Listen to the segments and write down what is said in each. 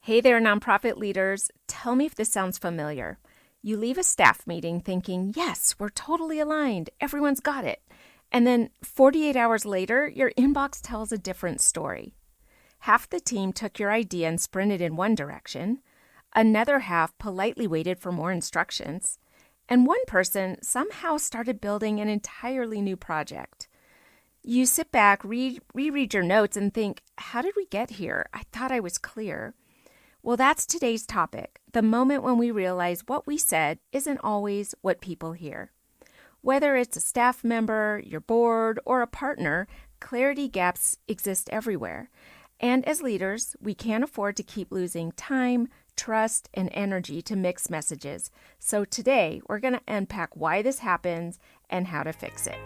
Hey there, nonprofit leaders. Tell me if this sounds familiar. You leave a staff meeting thinking, yes, we're totally aligned. Everyone's got it. And then 48 hours later, your inbox tells a different story. Half the team took your idea and sprinted in one direction. Another half politely waited for more instructions. And one person somehow started building an entirely new project. You sit back, reread your notes, and think, how did we get here? I thought I was clear. Well, that's today's topic, the moment when we realize what we said isn't always what people hear. Whether it's a staff member, your board, or a partner, clarity gaps exist everywhere. And as leaders, we can't afford to keep losing time, trust, and energy to mixed messages. So today, we're going to unpack why this happens and how to fix it.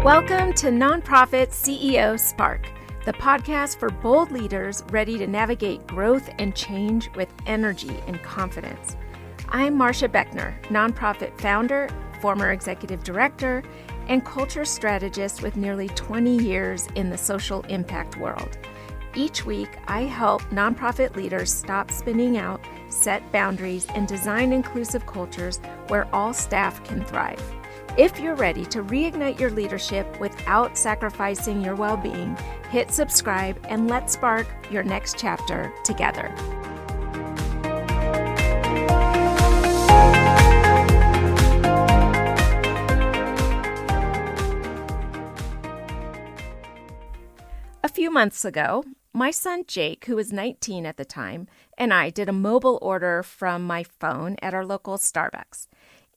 Welcome to Nonprofit CEO Spark, the podcast for bold leaders ready to navigate growth and change with energy and confidence. I'm Marcia Beckner, nonprofit founder, former executive director, and culture strategist with nearly 20 years in the social impact world. Each week, I help nonprofit leaders stop spinning out, set boundaries, and design inclusive cultures where all staff can thrive. If you're ready to reignite your leadership without sacrificing your well-being, hit subscribe and let's spark your next chapter together. A few months ago, my son Jake, who was 19 at the time, and I did a mobile order from my phone at our local Starbucks.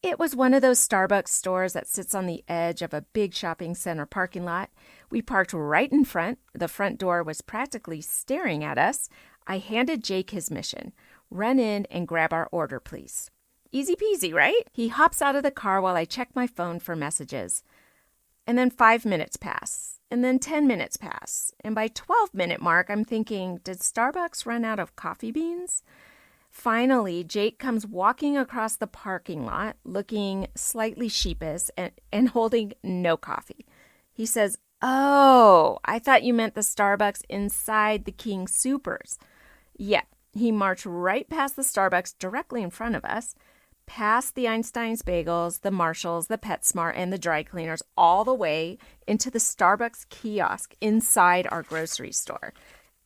It was one of those Starbucks stores that sits on the edge of a big shopping center parking lot. We parked right in front. The front door was practically staring at us. I handed Jake his mission. Run in and grab our order, please. Easy peasy, right? He hops out of the car while I check my phone for messages. And then 5 minutes pass. And then 10 minutes pass. And by 12-minute mark, I'm thinking, did Starbucks run out of coffee beans? Finally, Jake comes walking across the parking lot, looking slightly sheepish and holding no coffee. He says, "Oh, I thought you meant the Starbucks inside the King Soopers." Yeah, he marched right past the Starbucks directly in front of us, past the Einstein's Bagels, the Marshalls, the PetSmart, and the dry cleaners, all the way into the Starbucks kiosk inside our grocery store.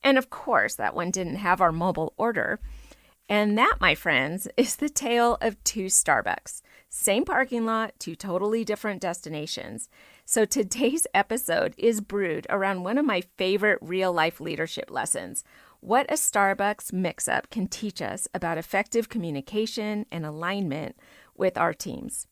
And of course, that one didn't have our mobile order. And that, my friends, is the tale of two Starbucks. Same parking lot, two totally different destinations. So today's episode is brewed around one of my favorite real-life leadership lessons, what a Starbucks mix-up can teach us about effective communication and alignment with our teams.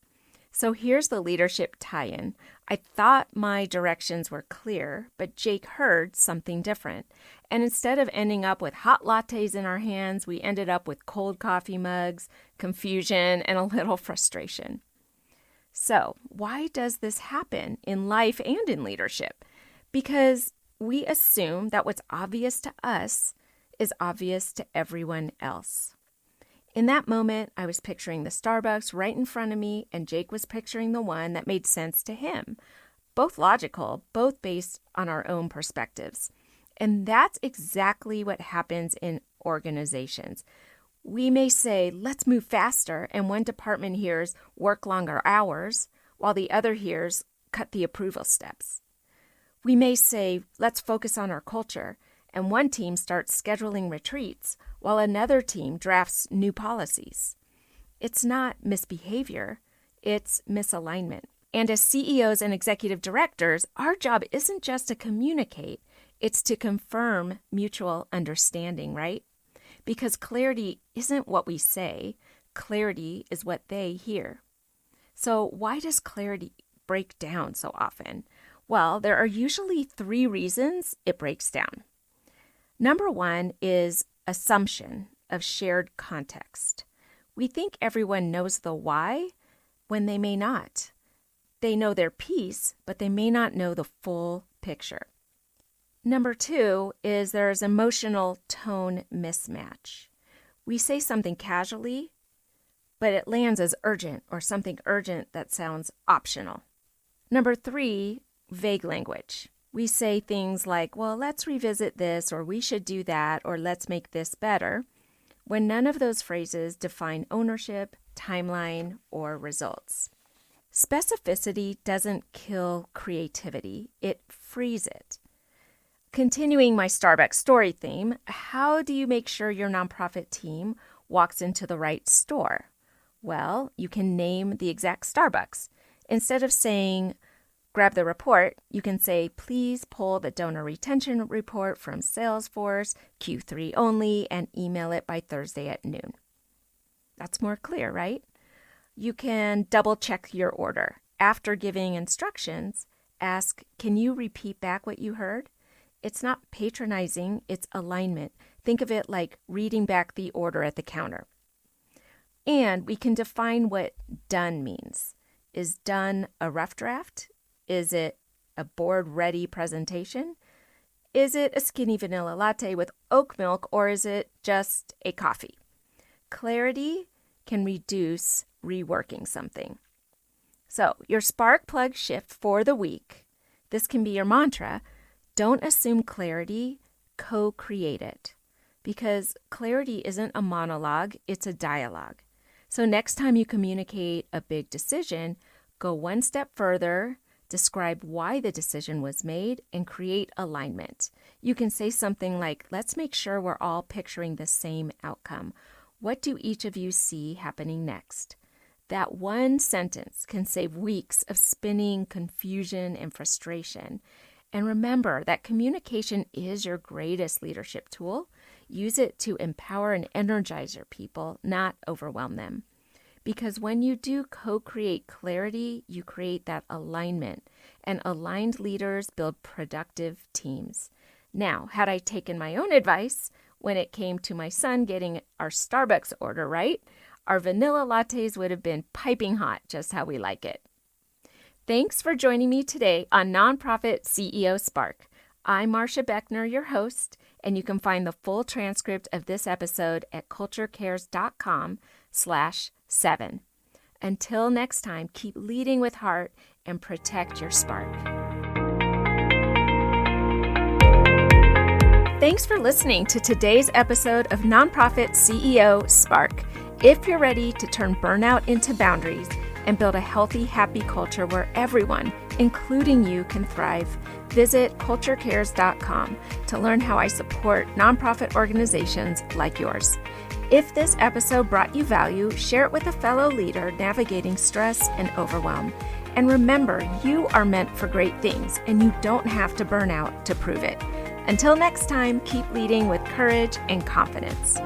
So here's the leadership tie-in. I thought my directions were clear, but Jake heard something different. And instead of ending up with hot lattes in our hands, we ended up with cold coffee mugs, confusion, and a little frustration. So why does this happen in life and in leadership? Because we assume that what's obvious to us is obvious to everyone else. In that moment, I was picturing the Starbucks right in front of me, and Jake was picturing the one that made sense to him. Both logical, both based on our own perspectives. And that's exactly what happens in organizations. We may say, let's move faster, and one department hears work longer hours, while the other hears cut the approval steps. We may say, let's focus on our culture, and one team starts scheduling retreats, while another team drafts new policies. It's not misbehavior, it's misalignment. And as CEOs and executive directors, our job isn't just to communicate, it's to confirm mutual understanding, right? Because clarity isn't what we say, clarity is what they hear. So why does clarity break down so often? Well, there are usually 3 reasons it breaks down. Number 1 is assumption of shared context. We think everyone knows the why when they may not. They know their piece, but they may not know the full picture. Number 2 is there's emotional tone mismatch. We say something casually, but it lands as urgent or something urgent that sounds optional. Number 3, vague language. We say things like, well, let's revisit this, or we should do that, or let's make this better, when none of those phrases define ownership, timeline, or results. Specificity doesn't kill creativity, it frees it. Continuing my Starbucks story theme, how do you make sure your nonprofit team walks into the right store? Well, you can name the exact Starbucks. Instead of saying, grab the report, you can say, please pull the donor retention report from Salesforce, Q3 only, and email it by Thursday at noon. That's more clear, right? You can double check your order. After giving instructions, ask, can you repeat back what you heard? It's not patronizing, it's alignment. Think of it like reading back the order at the counter. And we can define what done means. Is done a rough draft? Is it a board-ready presentation? Is it a skinny vanilla latte with oat milk, or is it just a coffee? Clarity can reduce reworking something. So, your spark plug shift for the week, this can be your mantra. Don't assume clarity, co-create it. Because clarity isn't a monologue, it's a dialogue. So next time you communicate a big decision, go one step further, describe why the decision was made, and create alignment. You can say something like, let's make sure we're all picturing the same outcome. What do each of you see happening next? That one sentence can save weeks of spinning, confusion, and frustration. And remember that communication is your greatest leadership tool. Use it to empower and energize your people, not overwhelm them. Because when you do co-create clarity, you create that alignment. And aligned leaders build productive teams. Now, had I taken my own advice when it came to my son getting our Starbucks order right, our vanilla lattes would have been piping hot, just how we like it. Thanks for joining me today on Nonprofit CEO Spark. I'm Marcia Beckner, your host, and you can find the full transcript of this episode at culturecares.com/7. Until next time, keep leading with heart and protect your spark. Thanks for listening to today's episode of Nonprofit CEO Spark. If you're ready to turn burnout into boundaries and build a healthy, happy culture where everyone, including you, can thrive, visit culturecares.com to learn how I support nonprofit organizations like yours. If this episode brought you value, share it with a fellow leader navigating stress and overwhelm. And remember, you are meant for great things, and you don't have to burn out to prove it. Until next time, keep leading with courage and confidence.